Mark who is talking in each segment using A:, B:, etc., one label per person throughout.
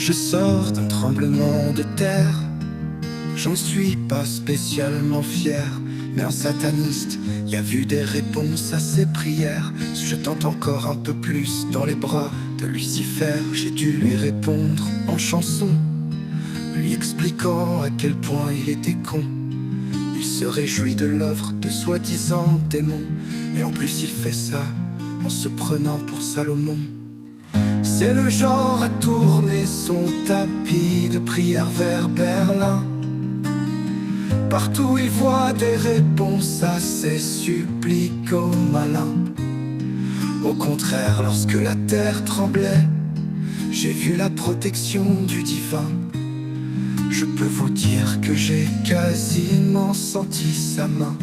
A: Je sors d'un tremblement de terre. J'en suis pas spécialement fier, mais un sataniste y a vu des réponses à ses prières. Je tente encore un peu plus dans les bras de Lucifer. J'ai dû lui répondre en chanson, lui expliquant à quel point il était con. Il se réjouit de l'œuvre de soi-disant démon, et en plus il fait ça en se prenant pour Salomon. C'est le genre à tourner son tapis de prière vers Berlin. Partout il voit des réponses à ses suppliques malins. Au contraire, lorsque la terre tremblait, j'ai vu la protection du divin. Je peux vous dire que j'ai quasiment senti sa main.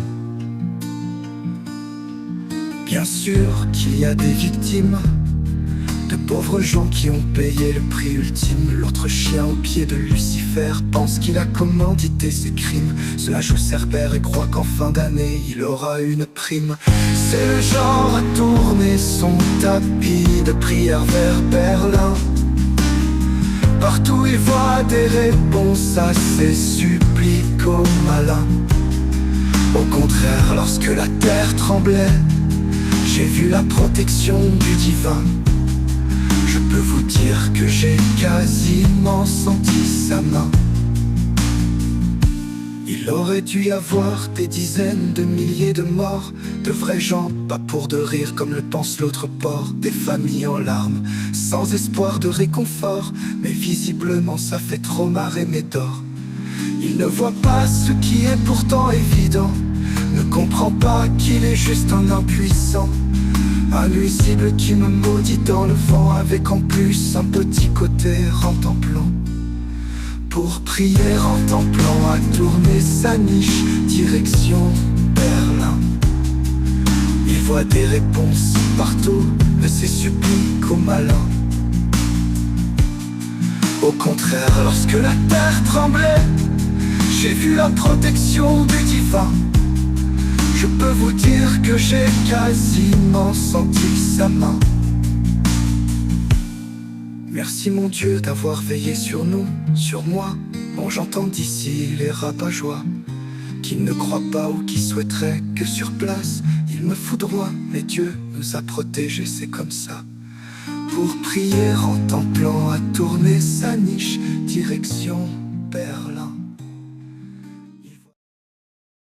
A: Bien sûr qu'il y a des victimes, de pauvres gens qui ont payé le prix ultime. L'autre chien au pied de Lucifer pense qu'il a commandité ses crimes. Cela joue Cerbère et croit qu'en fin d'année il aura une prime. C'est le genre à tourner son tapis de prière vers Berlin. Partout il voit des réponses à ses suppliques malins. Au contraire, lorsque la terre tremblait, j'ai vu la protection du divin. Je peux vous dire que j'ai quasiment senti sa main. Il aurait dû y avoir des dizaines de milliers de morts, de vrais gens, pas pour de rire comme le pense l'autre porc. Des familles en larmes, sans espoir de réconfort, mais visiblement ça fait trop marrer Médor. Il ne voit pas ce qui est pourtant évident, ne comprend pas qu'il est juste un impuissant, un nuisible qui me maudit dans le vent, avec en plus un petit côté rentemplant. Pour prier rentemplant à tourner sa niche, direction Berlin. Il voit des réponses partout de ses suppliques aux malins. Au contraire, lorsque la terre tremblait, j'ai vu la protection du divin. Je peux vous dire que j'ai quasiment senti sa main. Merci mon Dieu d'avoir veillé sur nous, sur moi. Bon, j'entends d'ici les rabat-joie qui ne croient pas ou qui souhaiteraient que sur place il me foudroie. Mais Dieu nous a protégés, c'est comme ça. Pour prier en templant à tourner sa niche, direction